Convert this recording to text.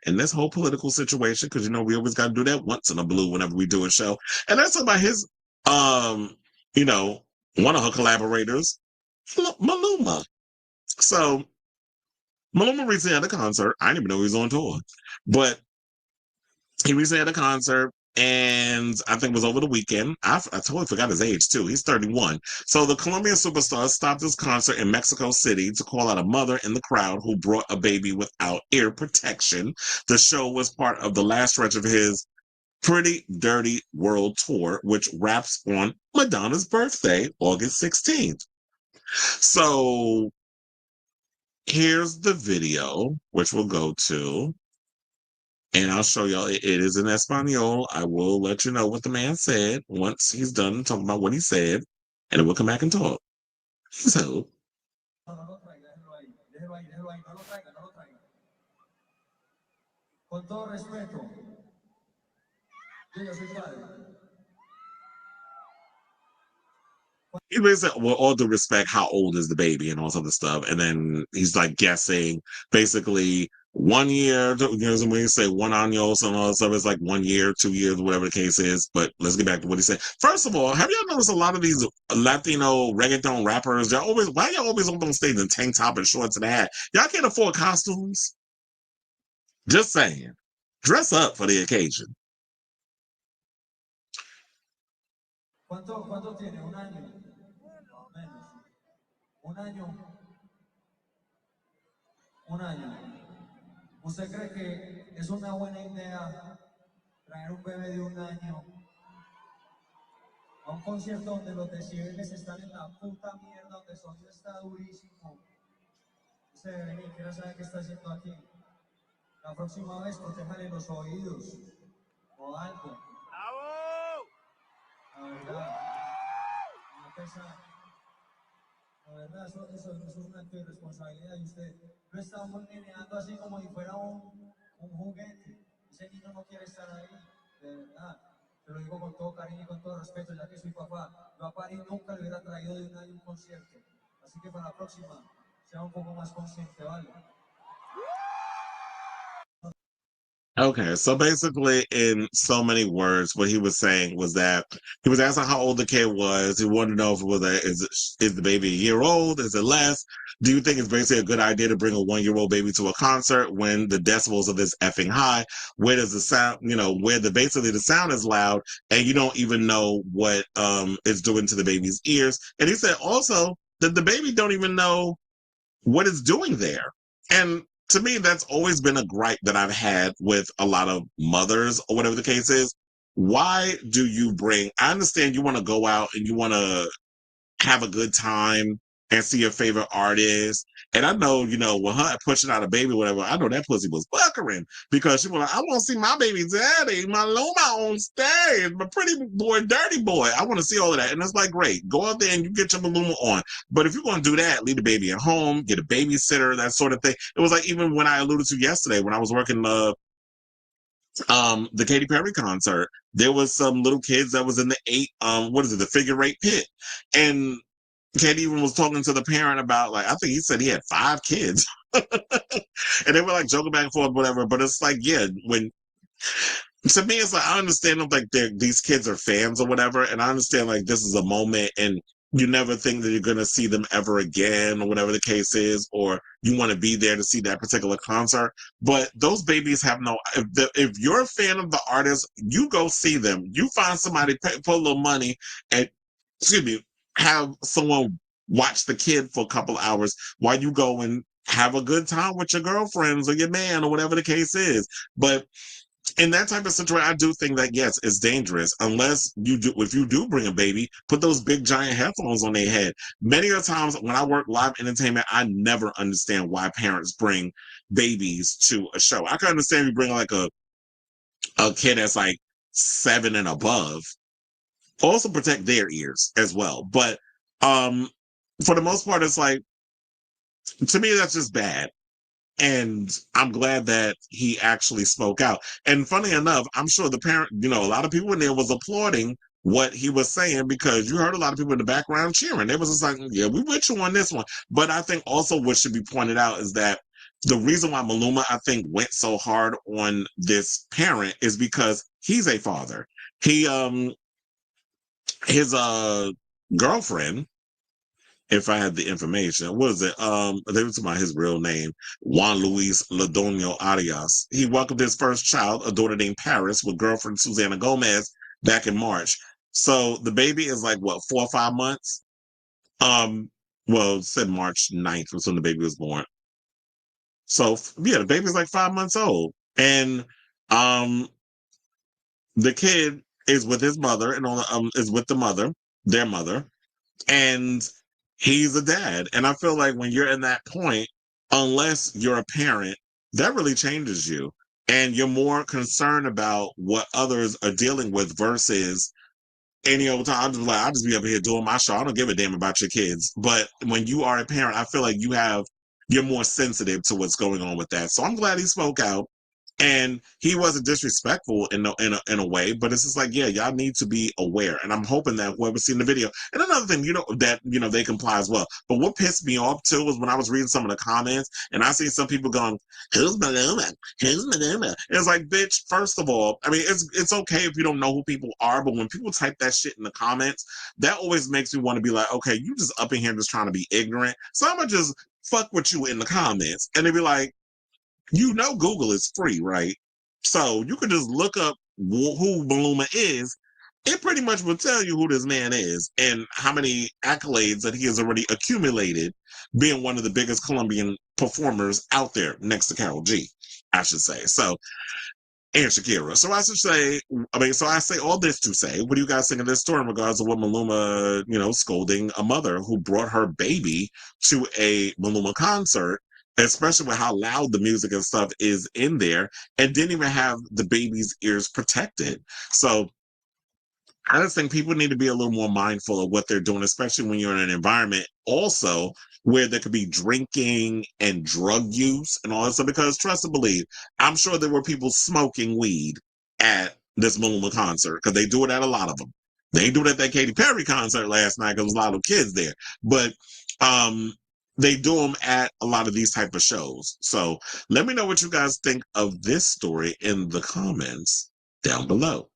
in this whole political situation, because we always got to do that once in a blue whenever we do a show. And that's about his, um, you know, one of her collaborators, Maluma. So Maluma recently had a concert. I didn't even know he was on tour, but he recently had a concert, and I think it was over the weekend. I totally forgot his age too. He's 31. So the Colombian superstar stopped his concert in Mexico City to call out a mother in the crowd who brought a baby without ear protection. The show was part of the last stretch of his Pretty Dirty World Tour, which wraps on Madonna's birthday, August 16th. So here's the video, which we'll go to. And I'll show y'all. It is in Espanol. I will let you know what the man said once he's done talking about what he said, and then we'll come back and talk. So, con todo respeto, yo soy padre. He basically, well, all due respect, how old is the baby and all this other stuff. And then he's like guessing basically 1 year, when you say 1 años and all that stuff, it's like 1 year, 2 years, whatever the case is. But let's get back to what he said. First of all, have y'all noticed a lot of these Latino reggaeton rappers, why y'all always up on stage in tank top and shorts and a hat? Y'all can't afford costumes? Just saying. Dress up for the occasion. ¿Cuánto tiene? ¿Un año? Menos. ¿Un año? Un año. ¿Usted cree que es una buena idea traer un bebé de un año a un concierto donde los decibeles están en la puta mierda, donde el sonido está durísimo? Usted debe venir, quiero saber qué está haciendo aquí. La próxima vez protéjale los oídos o algo. La verdad, no pesa. La verdad, eso es un acto de irresponsabilidad y usted lo está meneando así como si fuera un juguete. Ese niño no quiere estar ahí, de verdad. Te lo digo con todo cariño y con todo respeto, ya que soy papá. Yo a París nunca le hubiera traído de un año un concierto. Así que para la próxima, sea un poco más consciente, ¿vale? Okay, so basically, in so many words, what he was saying was that he was asking how old the kid was. He wanted to know if it was is the baby a year old? Is it less? Do you think it's basically a good idea to bring a 1 year old baby to a concert when the decibels are this effing high? Where does the sound, where basically the sound is loud and you don't even know what it's doing to the baby's ears? And he said also that the baby don't even know what it's doing there. And to me, that's always been a gripe that I've had with a lot of mothers or whatever the case is. Why do you I understand you want to go out and you want to have a good time and see your favorite artist. And I know, with her pushing out a baby, whatever, I know that pussy was buckering because she was like, I want to see my baby daddy, my Maluma on stage, my pretty boy, dirty boy. I want to see all of that. And it's like, great, go out there and you get your Maluma on. But if you're going to do that, leave the baby at home, get a babysitter, that sort of thing. It was like, even when I alluded to yesterday, when I was working the Katy Perry concert, there was some little kids that was in the figure eight pit. And Katie even was talking to the parent about, like, I think he said he had 5 kids. And they were like joking back and forth, whatever. But it's like, yeah, to me, it's like, I understand them, like these kids are fans or whatever. And I understand like this is a moment and you never think that you're going to see them ever again or whatever the case is, or you want to be there to see that particular concert. But those babies have if you're a fan of the artist, you go see them. You find somebody, put a little money and, have someone watch the kid for a couple hours while you go and have a good time with your girlfriends or your man or whatever the case is. But in that type of situation, I do think that, yes, it's dangerous unless if you do bring a baby, put those big giant headphones on their head. Many of the times when I work live entertainment, I never understand why parents bring babies to a show. I can understand you bring like a kid that's like 7 and above. Also protect their ears as well. But for the most part, it's like, to me, that's just bad. And I'm glad that he actually spoke out. And funny enough, I'm sure the parent, a lot of people in there was applauding what he was saying because you heard a lot of people in the background cheering. They was just like, yeah, we with you on this one. But I think also what should be pointed out is that the reason why Maluma, I think, went so hard on this parent is because he's a father. He his girlfriend, if I had the information, what is it? They were talking about his real name, Juan Luis Ladonio Arias. He welcomed his first child, a daughter named Paris, with girlfriend Susana Gomez back in March. So the baby is like what, 4 or 5 months? Um, well, it said March 9th was when the baby was born. So yeah, the baby's like 5 months old. And um the kid is with his mother and is with the mother, their mother, and he's a dad. And I feel like when you're in that point, unless you're a parent, that really changes you. And you're more concerned about what others are dealing with versus any old time. I just be up here doing my show. I don't give a damn about your kids. But when you are a parent, I feel like you're more sensitive to what's going on with that. So I'm glad he spoke out. And he wasn't disrespectful in a way, but it's just like, yeah, y'all need to be aware. And I'm hoping that whoever's seen the video, and another thing, that they comply as well. But what pissed me off too was when I was reading some of the comments and I see some people going, "Who's Maluma? Who's Maluma?" And it's like, bitch. First of all, I mean, it's okay if you don't know who people are, but when people type that shit in the comments, that always makes me want to be like, okay, you just up in here just trying to be ignorant. So I'm gonna just fuck with you in the comments, and they be like, Google is free, right? So you can just look up who Maluma is. It pretty much will tell you who this man is and how many accolades that he has already accumulated, being one of the biggest Colombian performers out there next to Carol G, I should say. So, and Shakira. So I say all this to say, what do you guys think of this story in regards to what Maluma, scolding a mother who brought her baby to a Maluma concert, especially with how loud the music and stuff is in there, and didn't even have the baby's ears protected. So I just think people need to be a little more mindful of what they're doing, especially when you're in an environment also where there could be drinking and drug use and all that stuff. Because trust and believe, I'm sure there were people smoking weed at this Maluma concert because they do it at a lot of them. They do it at that Katy Perry concert last night because there was a lot of kids there. But they do them at a lot of these type of shows. So let me know what you guys think of this story in the comments down below.